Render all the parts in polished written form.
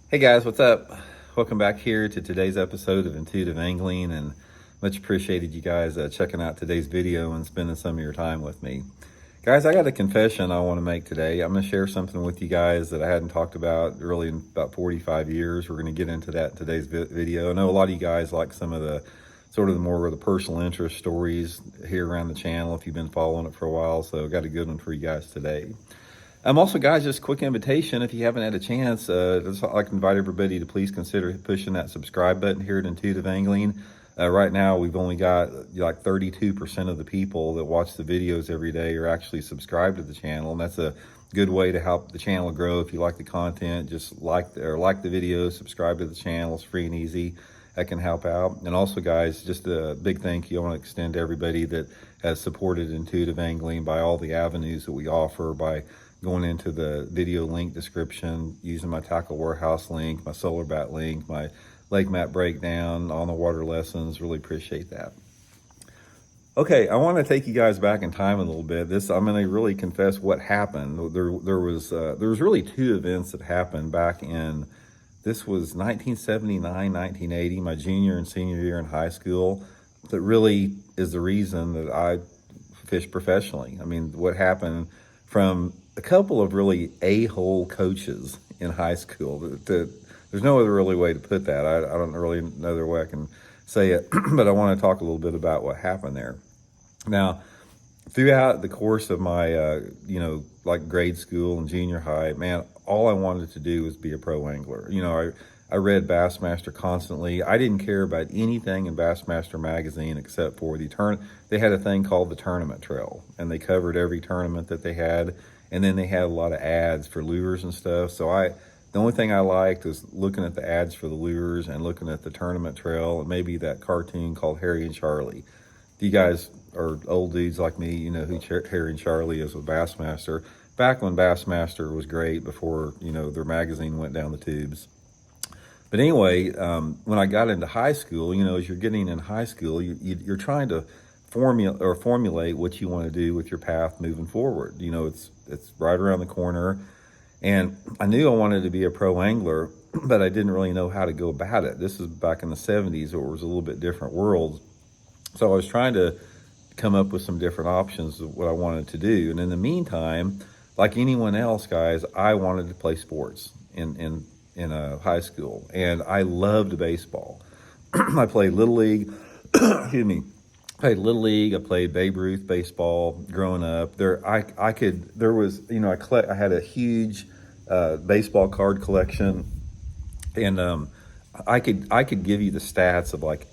Hey guys, what's up? Welcome back here to today's episode of Intuitive Angling, and much appreciated you guys checking out today's video and spending some of your time with me. Guys, I got a confession I want to make today. I'm going to share something with you guys that I hadn't talked about really in about 45 years. We're going to get into that in today's video. I know a lot of you guys like some of the sort of the more of the personal interest stories here around the channel if you've been following it for a while, so I've got a good one for you guys today. Also, guys, just a quick invitation. If you haven't had a chance, I'd like to invite everybody to please consider pushing that subscribe button here at Intuitive Angling. Right now, we've only got like 32% of the people that watch the videos every day are actually subscribed to the channel, and that's a good way to help the channel grow. If you like the content, just like the video, subscribe to the channel. It's free and easy. That can help out. And also, guys, just a big thank you I want to extend to everybody that has supported Intuitive Angling by all the avenues that we offer, by going into the video link description, using my tackle warehouse link, my solar bat link, my lake map breakdown, on the water lessons. Really appreciate that. Okay, I want to take you guys back in time a little bit. I'm going to really confess what happened. There was really two events that happened back in, this was 1979, 1980, my junior and senior year in high school, that really is the reason that I fished professionally. I mean, what happened from a couple of really a-hole coaches in high school. There's no other really way to put that. I don't really know another way I can say it, but I want to talk a little bit about what happened there. Now, throughout the course of my, like grade school and junior high, man, all I wanted to do was be a pro angler. I read Bassmaster constantly. I didn't care about anything in Bassmaster magazine except for they had a thing called the Tournament Trail, and they covered every tournament that they had. And then they had a lot of ads for lures and stuff. So the only thing I liked was looking at the ads for the lures and looking at the Tournament Trail, and maybe that cartoon called Harry and Charlie. If you guys are old dudes like me, you know who Harry and Charlie is with Bassmaster. Back when Bassmaster was great, before, their magazine went down the tubes. But anyway, when I got into high school, as you're getting in high school, you're trying to formulate what you want to do with your path moving forward. It's right around the corner, and I knew I wanted to be a pro angler, but I didn't really know how to go about it. This is back in the 70s, where it was a little bit different world. So I was trying to come up with some different options of what I wanted to do. And in the meantime, like anyone else, guys, I wanted to play sports in high school, and I loved baseball. I played Little League, excuse me. I played Little League. I played Babe Ruth baseball growing up. I had a huge baseball card collection, and I could give you the stats of like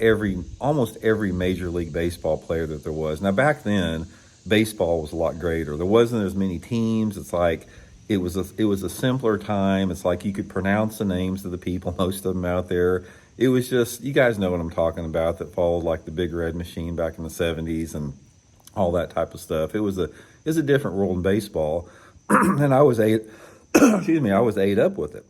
almost every Major League Baseball player that there was. Now back then, baseball was a lot greater. There wasn't as many teams. It's like it was a simpler time. It's like you could pronounce the names of the people, most of them out there. It was just, you guys know what I'm talking about, that followed like the Big Red Machine back in the 70s and all that type of stuff. It was a different world in baseball. And I was ate up with it.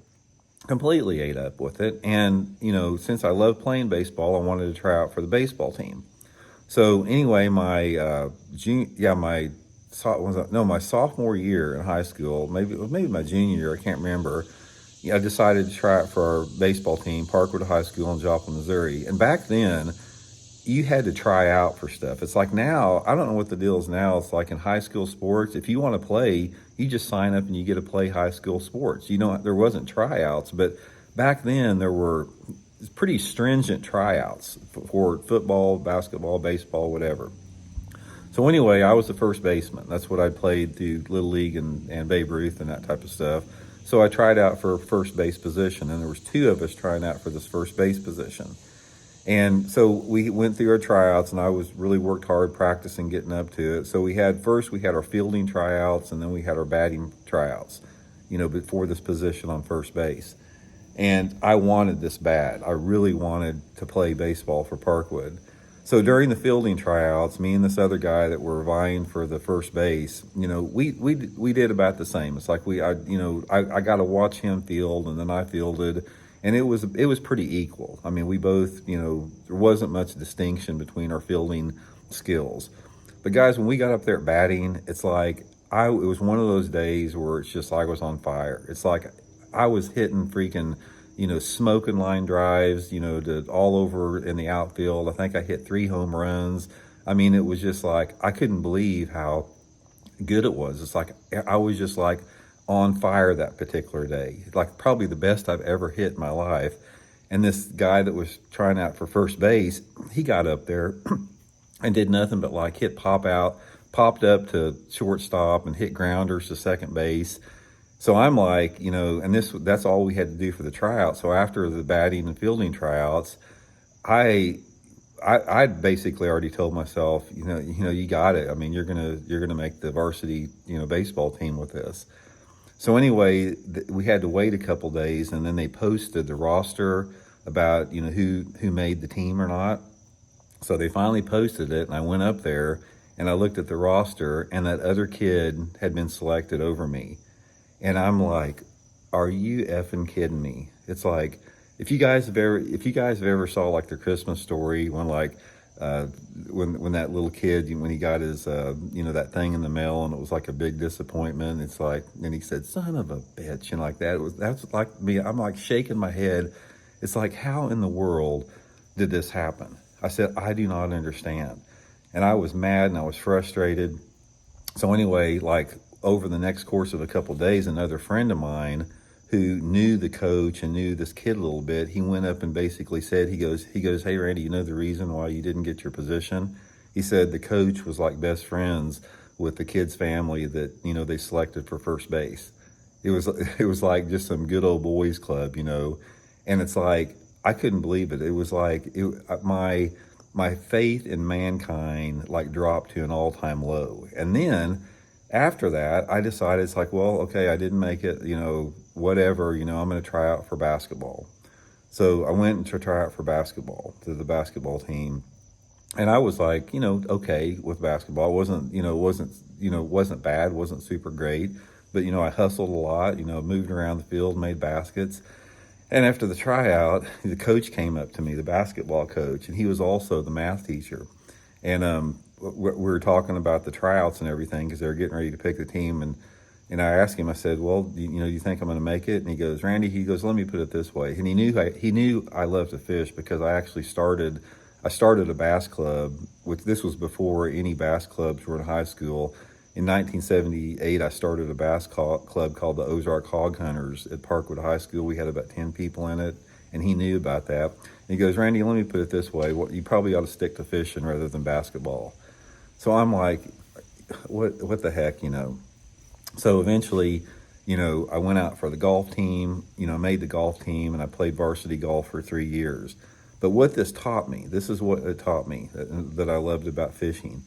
Completely ate up with it. And, since I love playing baseball, I wanted to try out for the baseball team. So anyway, my sophomore year in high school, maybe my junior year, I can't remember. I decided to try it for our baseball team, Parkwood High School in Joplin, Missouri. And back then, you had to try out for stuff. It's like now, I don't know what the deal is now. It's like in high school sports, if you want to play, you just sign up and you get to play high school sports. There wasn't tryouts, but back then there were pretty stringent tryouts for football, basketball, baseball, whatever. So anyway, I was the first baseman. That's what I played through Little League and Babe Ruth and that type of stuff. So I tried out for first base position, and there was two of us trying out for this first base position. And so we went through our tryouts, and I really worked hard practicing getting up to it. So we had our fielding tryouts, and then we had our batting tryouts, before this position on first base. And I wanted this bad. I really wanted to play baseball for Parkwood. So during the fielding tryouts, me and this other guy that were vying for the first base, we did about the same. It's like I got to watch him field, and then I fielded, and it was pretty equal. I mean, we both, there wasn't much distinction between our fielding skills. But guys, when we got up there at batting, it's like it was one of those days where it's just like I was on fire. It's like I was hitting freaking smoking line drives, to all over in the outfield. I think I hit 3 home runs. I mean, it was just like, I couldn't believe how good it was. It's like, I was just like on fire that particular day, like probably the best I've ever hit in my life. And this guy that was trying out for first base, he got up there and did nothing but like hit pop out, popped up to shortstop and hit grounders to second base. So I'm like, and that's all we had to do for the tryout. So after the batting and fielding tryouts, I basically already told myself, you got it. I mean, you're gonna make the varsity, baseball team with this. So anyway, we had to wait a couple days, and then they posted the roster about who made the team or not. So they finally posted it, and I went up there and I looked at the roster, and that other kid had been selected over me. And I'm like, are you effing kidding me? It's like, if you guys have ever saw like the Christmas Story, when like when that little kid, when he got his that thing in the mail and it was like a big disappointment, it's like, and he said, son of a bitch, and like that, that's like me. I'm like shaking my head. It's like, how in the world did this happen? I said, I do not understand. And I was mad and I was frustrated. So anyway, like over the next course of a couple of days, another friend of mine who knew the coach and knew this kid a little bit, he went up and basically said, he goes, hey, Randy, you know the reason why you didn't get your position? He said the coach was like best friends with the kid's family that, they selected for first base. It was like just some good old boys club, and it's like, I couldn't believe it. It was like, my faith in mankind like dropped to an all-time low. And then after that, I decided, it's like, well, okay, I didn't make it, whatever, I'm going to try out for basketball. So I went to try out for basketball, to the basketball team. And I was like, okay with basketball. It wasn't bad, wasn't super great. But, I hustled a lot, moved around the field, made baskets. And after the tryout, the coach came up to me, the basketball coach, and he was also the math teacher. And we were talking about the tryouts and everything because they were getting ready to pick the team. And I asked him, I said, well, do you think I'm going to make it? And he goes, Randy, let me put it this way. And he knew I loved to fish because I actually started a bass club, which this was before any bass clubs were in high school. In 1978, I started a bass club called the Ozark Hog Hunters at Parkwood High School. We had about 10 people in it, and he knew about that. And he goes, Randy, let me put it this way. You probably ought to stick to fishing rather than basketball. So I'm like, what the heck, So eventually, I went out for the golf team, made the golf team, and I played varsity golf for 3 years. But what this taught me, this is what it taught me that I loved about fishing.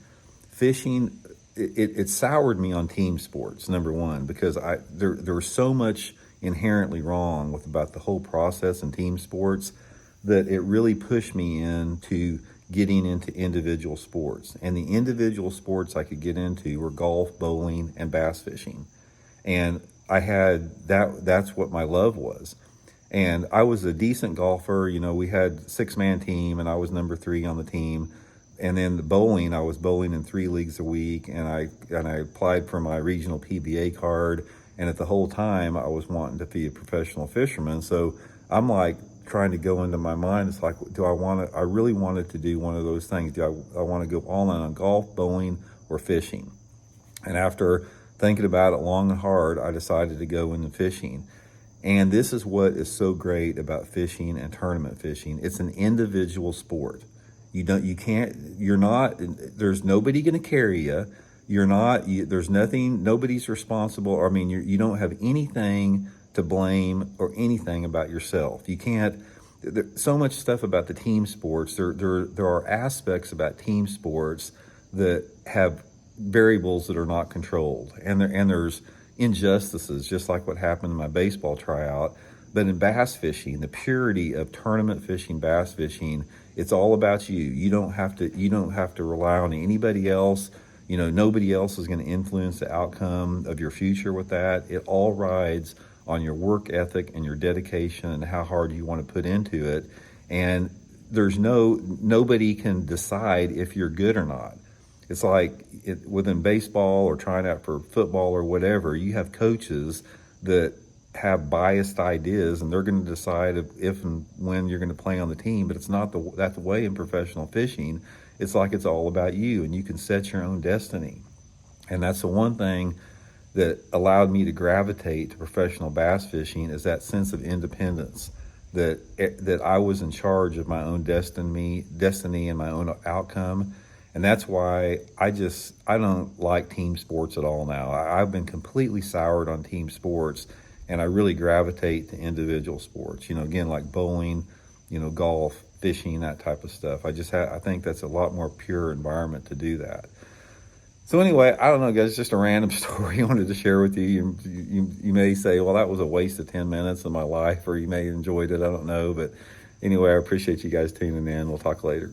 Fishing, it soured me on team sports, number one, because there was so much inherently wrong about the whole process in team sports that it really pushed me into getting into individual sports. And the individual sports I could get into were golf, bowling, and bass fishing. And I had that's what my love was. And I was a decent golfer. We had a 6-man team, and I was number 3 on the team. And then the bowling, I was bowling in 3 leagues a week, and I applied for my regional PBA card. And at the whole time, I was wanting to be a professional fisherman. So I'm like trying to go into my mind. It's like, I really wanted to do one of those things. Do I want to go all in on golf, bowling, or fishing? And after thinking about it long and hard, I decided to go into fishing. And this is what is so great about fishing and tournament fishing. It's an individual sport. There's nobody going to carry you. There's nothing, nobody's responsible. I mean, you don't have anything to blame or anything about yourself. You can't, there's so much stuff about the team sports. There are aspects about team sports that have variables that are not controlled. And there's injustices, just like what happened in my baseball tryout. But in bass fishing, the purity of tournament fishing, bass fishing, it's all about you. You don't have to rely on anybody else. Nobody else is going to influence the outcome of your future with that. It all rides on your work ethic and your dedication and how hard you want to put into it. And there's nobody can decide if you're good or not. It's like within baseball or trying out for football or whatever, you have coaches that have biased ideas, and they're going to decide if and when you're going to play on the team. But it's not that's the way in professional fishing. It's like it's all about you, and you can set your own destiny. And that's the one thing that allowed me to gravitate to professional bass fishing, is that sense of independence, that I was in charge of my own destiny and my own outcome. And that's why I don't like team sports at all now. I've been completely soured on team sports, and I really gravitate to individual sports, again, like bowling, golf, fishing, that type of stuff. I think that's a lot more pure environment to do that. So anyway, I don't know, guys, just a random story I wanted to share with you. You may say, well, that was a waste of 10 minutes of my life, or you may have enjoyed it. I don't know. But anyway, I appreciate you guys tuning in. We'll talk later.